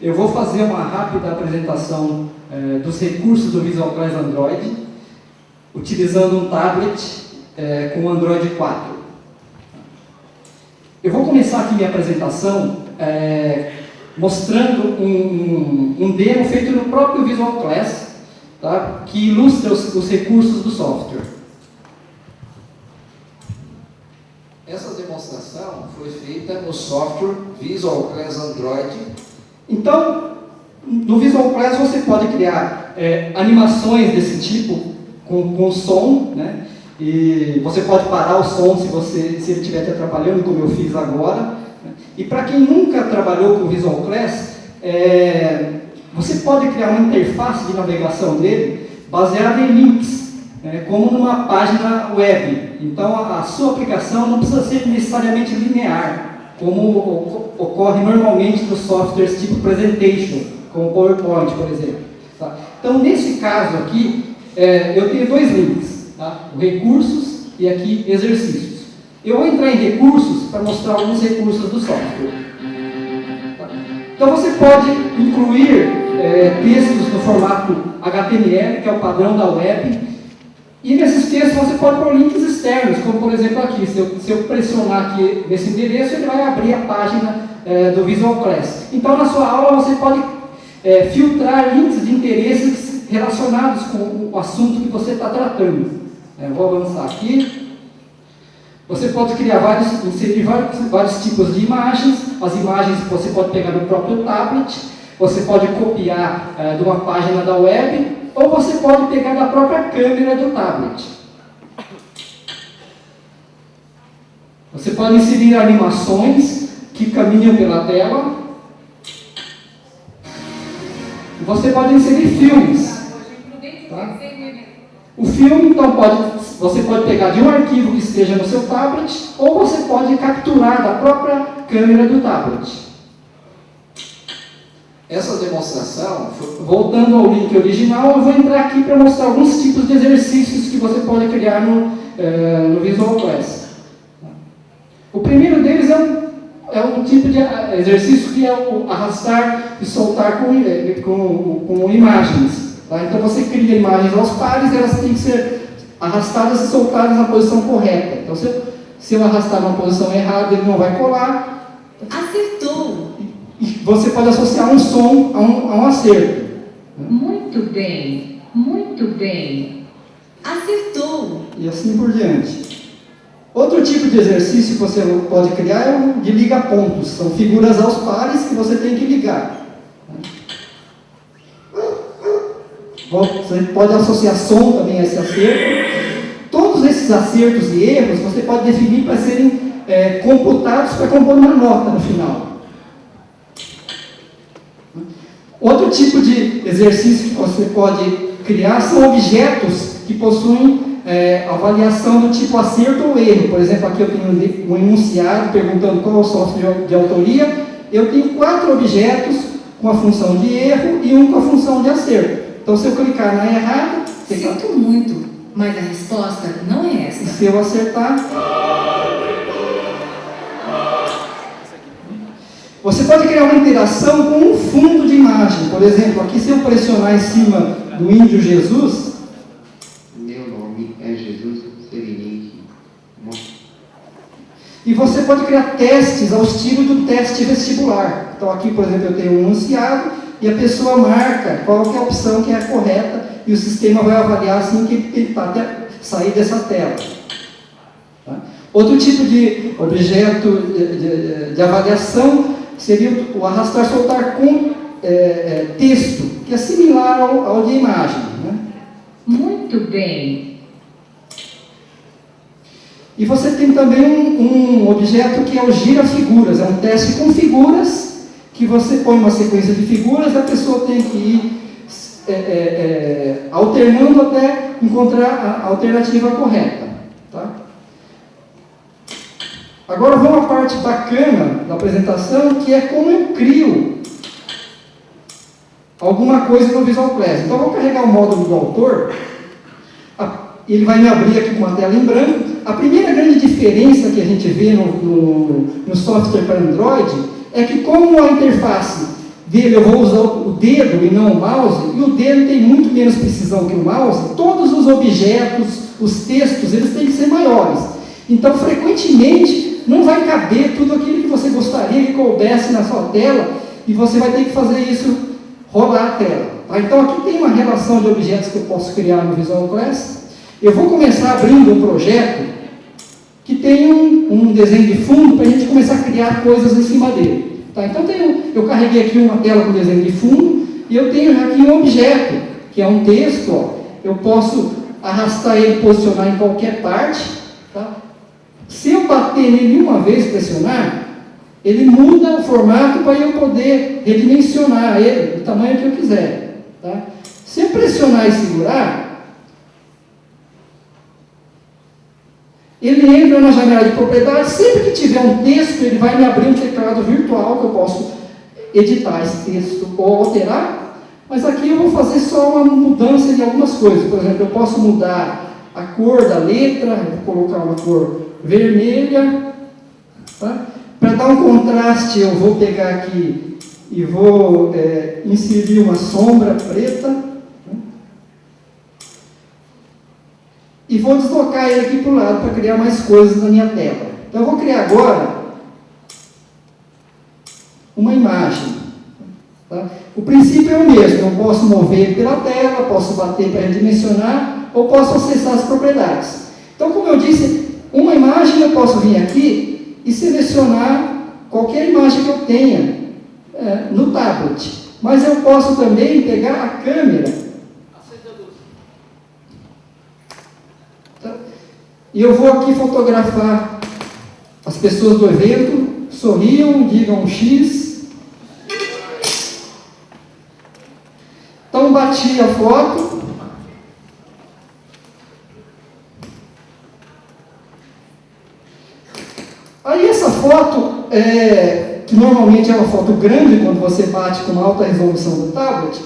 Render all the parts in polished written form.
Eu vou fazer uma rápida apresentação dos recursos do Visual Class Android, utilizando um tablet com Android 4. Eu vou começar aqui minha apresentação mostrando um demo feito no próprio Visual Class, tá? Que ilustra os recursos do software. Essa demonstração foi feita no software Visual Class Android. Então, no Visual Class você pode criar animações desse tipo com som, né? E você pode parar o som se ele estiver te atrapalhando, como eu fiz agora. Né? E para quem nunca trabalhou com Visual Class, você pode criar uma interface de navegação dele baseada em links, como numa página web. Então a sua aplicação não precisa ser necessariamente linear, como ocorre normalmente nos softwares tipo Presentation, como o PowerPoint, por exemplo. Tá? Então nesse caso aqui, eu tenho dois links, tá? O recursos e aqui exercícios. Eu vou entrar em recursos para mostrar alguns recursos do software. Tá? Então você pode incluir textos no formato HTML, que é o padrão da web. E nesses textos você pode pôr links externos, como por exemplo aqui. Se eu pressionar aqui nesse endereço, ele vai abrir a página do Visual Class. Então na sua aula você pode filtrar links de interesses relacionados com o assunto que você está tratando. Vou avançar aqui. Você pode inserir vários tipos de imagens. As imagens você pode pegar no próprio tablet, você pode copiar de uma página da web, ou você pode pegar da própria câmera do tablet. Você pode inserir animações que caminham pela tela. Você pode inserir filmes. Tá? O filme, então, você pode pegar de um arquivo que esteja no seu tablet, ou você pode capturar da própria câmera do tablet. Essa demonstração, voltando ao link original, eu vou entrar aqui para mostrar alguns tipos de exercícios que você pode criar no Visual Class. O primeiro deles é um tipo de exercício que é o arrastar e soltar com imagens. Tá? Então você cria imagens aos pares, elas têm que ser arrastadas e soltadas na posição correta. Então se eu arrastar numa posição errada, ele não vai colar. Acertou! Você pode associar um som a um acerto. Muito bem, muito bem. Acertou! E assim por diante. Outro tipo de exercício que você pode criar é o de liga-pontos. São figuras aos pares que você tem que ligar. Você pode associar som também a esse acerto. Todos esses acertos e erros você pode definir para serem computados para compor uma nota no final. Outro tipo de exercício que você pode criar são objetos que possuem avaliação do tipo acerto ou erro. Por exemplo, aqui eu tenho um enunciado perguntando qual é o software de autoria. Eu tenho 4 objetos com a função de erro e um com a função de acerto. Então, se eu clicar na errada... Sinto muito, mas a resposta não é essa. Se eu acertar... Você pode criar uma interação com um fundo de imagem. Por exemplo, aqui se eu pressionar em cima do índio Jesus... Meu nome é Jesus Serenite. E você pode criar testes ao estilo do teste vestibular. Então aqui, por exemplo, eu tenho um enunciado e a pessoa marca qual que é a opção que é a correta e o sistema vai avaliar assim que ele está até sair dessa tela. Tá? Outro tipo de objeto de avaliação seria o arrastar-soltar com texto, que é similar ao de imagem. Né? Muito bem. E você tem também um objeto que é o gira-figuras, é um teste com figuras, que você põe uma sequência de figuras e a pessoa tem que ir alternando até encontrar a alternativa correta. Tá? Agora vamos à parte bacana da apresentação, que é como eu crio alguma coisa no Visual Class. Então vou carregar o módulo do autor, ele vai me abrir aqui com uma tela em branco. A primeira grande diferença que a gente vê no software para Android é que como a interface dele eu vou usar o dedo e não o mouse, e o dedo tem muito menos precisão que o mouse, todos os objetos, os textos, eles têm que ser maiores. Então, frequentemente, não vai caber tudo aquilo que você gostaria que coubesse na sua tela, e você vai ter que fazer isso rolar a tela. Tá? Então, aqui tem uma relação de objetos que eu posso criar no Visual Class. Eu vou começar abrindo um projeto que tem um desenho de fundo para a gente começar a criar coisas em cima dele. Tá? Então, eu carreguei aqui uma tela com desenho de fundo, e eu tenho aqui um objeto, que é um texto. Ó. Eu posso arrastar ele e posicionar em qualquer parte. Tá? Se eu bater nele uma vez, pressionar, ele muda o formato para eu poder redimensionar ele do tamanho que eu quiser. Tá? Se eu pressionar e segurar, ele entra na janela de propriedades. Sempre que tiver um texto, ele vai me abrir um teclado virtual que eu posso editar esse texto ou alterar. Mas aqui eu vou fazer só uma mudança de algumas coisas. Por exemplo, eu posso mudar a cor da letra, vou colocar uma cor vermelha. Tá? Para dar um contraste, eu vou pegar aqui e vou inserir uma sombra preta. E vou deslocar ele aqui para o lado para criar mais coisas na minha tela. Então, eu vou criar agora uma imagem. Tá? O princípio é o mesmo. Eu posso mover ele pela tela, posso bater para redimensionar, ou posso acessar as propriedades. Então, como eu disse, uma imagem eu posso vir aqui e selecionar qualquer imagem que eu tenha no tablet. Mas eu posso também pegar a câmera. E eu vou aqui fotografar as pessoas do evento, sorriam, digam um X. Então, bati a foto. Aí essa foto, que normalmente é uma foto grande, quando você bate com alta resolução do tablet,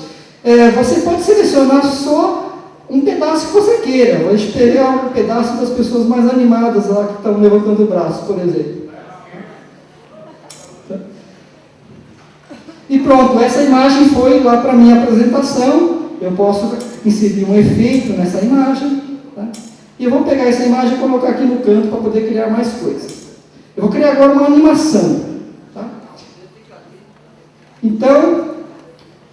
você pode selecionar só um pedaço que você queira. Vou esperar um pedaço das pessoas mais animadas lá que estão levantando o braço, por exemplo. E pronto, essa imagem foi lá para a minha apresentação. Eu posso inserir um efeito nessa imagem. Tá? E eu vou pegar essa imagem e colocar aqui no canto para poder criar mais coisas. Eu vou criar agora uma animação. Tá? Então,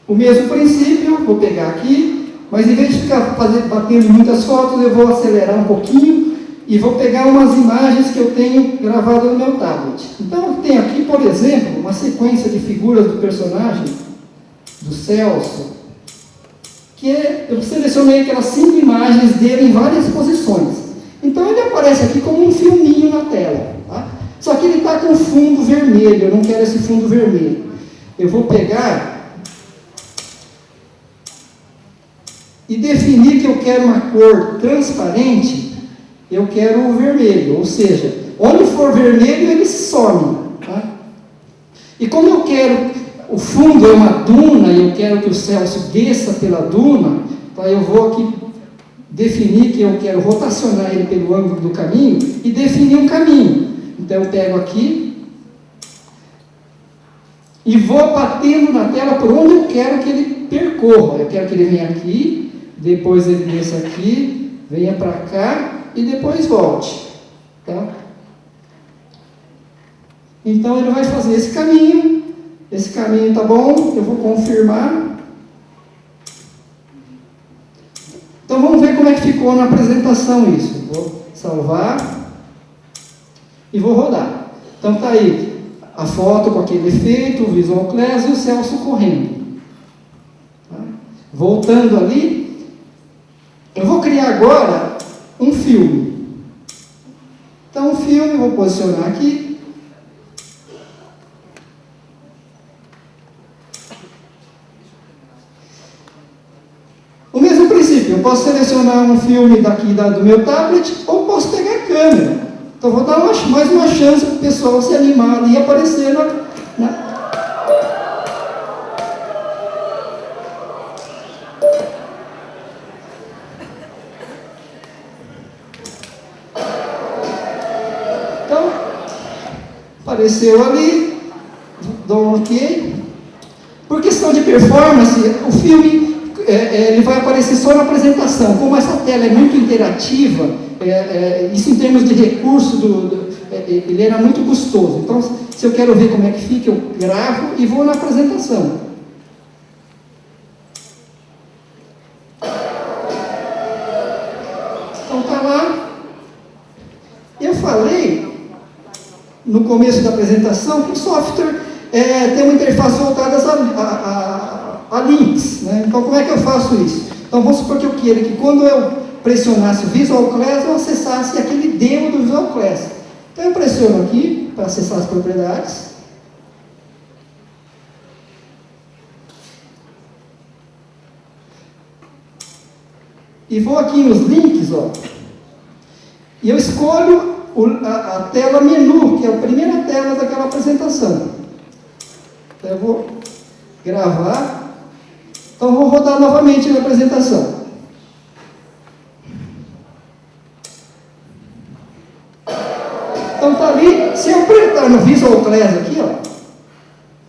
o mesmo princípio, vou pegar aqui. Mas em vez de ficar batendo muitas fotos, eu vou acelerar um pouquinho e vou pegar umas imagens que eu tenho gravadas no meu tablet. Então, eu tenho aqui, por exemplo, uma sequência de figuras do personagem, do Celso, que eu selecionei aquelas 5 imagens dele em várias posições. Então, ele aparece aqui como um filminho na tela. Tá? Só que ele está com fundo vermelho, eu não quero esse fundo vermelho. Eu vou pegar e definir que eu quero uma cor transparente, eu quero o vermelho, ou seja, onde for vermelho ele some. Tá? E como eu quero, o fundo é uma duna e eu quero que o Celso desça pela duna, então eu vou aqui definir que eu quero rotacionar ele pelo ângulo do caminho e definir um caminho. Então eu pego aqui e vou batendo na tela por onde eu quero que ele percorra. Eu quero que ele venha aqui, depois ele desça aqui, venha para cá e depois volte. Tá? Então ele vai fazer esse caminho tá bom, eu vou confirmar. Então vamos ver como é que ficou na apresentação isso. Vou salvar e vou rodar. Então tá aí a foto com aquele efeito, o Visual Class e o Celso correndo. Tá? Voltando ali, eu vou criar agora um filme. Então, o filme, vou posicionar aqui. O mesmo princípio, eu posso selecionar um filme daqui do meu tablet, ou posso pegar a câmera. Então, vou dar mais uma chance para o pessoal se animar e aparecer na apareceu ali, performance, o filme ele vai aparecer só na apresentação. Como essa tela é muito interativa, isso em termos de recurso, ele era muito custoso. Então, se eu quero ver como é que fica, eu gravo e vou na apresentação. Então, está lá. Eu falei, no começo da apresentação, que o software tem uma interface voltada a links, né? Então, como é que eu faço isso? Então, vamos supor que eu queira que quando eu pressionasse o Visual Class, eu acessasse aquele demo do Visual Class. Então, eu pressiono aqui para acessar as propriedades. E vou aqui nos links, ó, e eu escolho a tela menu, que é a primeira tela daquela apresentação. Então, eu vou gravar. Então, vou rodar novamente a apresentação. Então, está ali. Se eu apertar no Visual Class aqui, ó,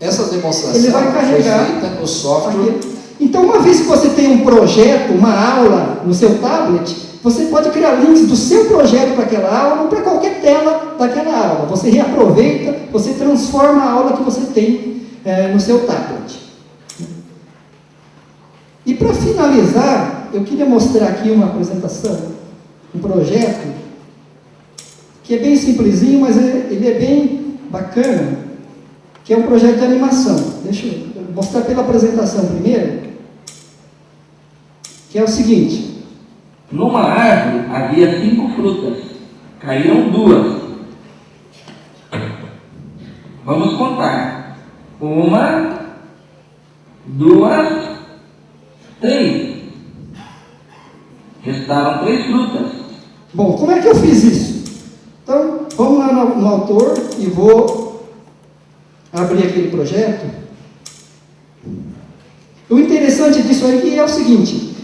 Essa demonstração ele vai carregar foi feita no software. aqui. Então, uma vez que você tem um projeto, uma aula no seu tablet, você pode criar links do seu projeto para aquela aula ou para qualquer tela daquela aula. Você reaproveita, você transforma a aula que você tem no seu tablet. E para finalizar, eu queria mostrar aqui uma apresentação, um projeto, que é bem simplesinho, mas ele é bem bacana, que é um projeto de animação. Deixa eu mostrar pela apresentação primeiro, que é o seguinte. Numa árvore havia 5 frutas, caíram 2. Vamos contar. 1, 2, 3. Restaram 3 frutas. Bom, como é que eu fiz isso? Então, vamos lá no autor e vou abrir aquele projeto. O interessante disso aí é o seguinte,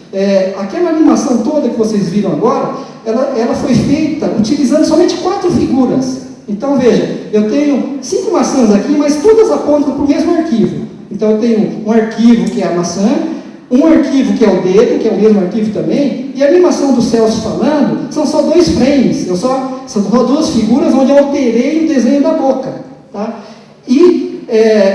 aquela animação toda que vocês viram agora, ela foi feita utilizando somente 4 figuras. Então, veja, eu tenho 5 maçãs aqui, mas todas apontam para o mesmo arquivo. Então, eu tenho um arquivo que é a maçã, um arquivo que é o dedo, que é o mesmo arquivo também, e a animação do Celso falando são só 2 frames, são só 2 figuras onde eu alterei o desenho da boca. Tá? E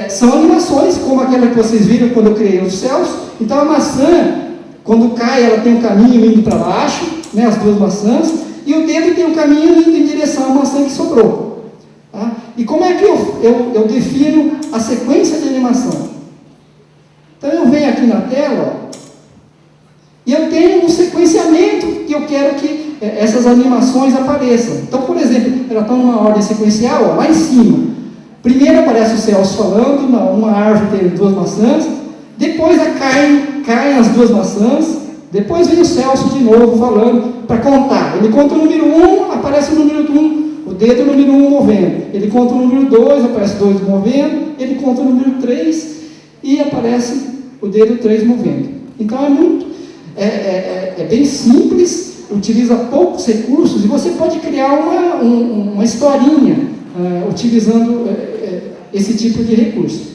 são animações, como aquela que vocês viram quando eu criei o Celso. Então, a maçã, quando cai, ela tem um caminho indo para baixo, né, as 2 maçãs, e o dedo tem um caminho indo em direção à maçã que sobrou. Tá? E como é que eu defino a sequência de animação? Então, eu venho aqui na tela, ó, e eu tenho um sequenciamento que eu quero que essas animações apareçam. Então, por exemplo, elas estão numa ordem sequencial, ó, lá em cima. Primeiro aparece o Celso falando, uma árvore tem 2 maçãs, depois caem as 2 maçãs, depois vem o Celso de novo falando para contar. Ele conta o número 1, aparece o número 1, o dedo número 1 movendo. Ele conta o número 2, aparece 2 movendo. Ele conta o número 3 e aparece o dedo 3 movendo. Então é bem simples, utiliza poucos recursos e você pode criar uma historinha utilizando esse tipo de recurso.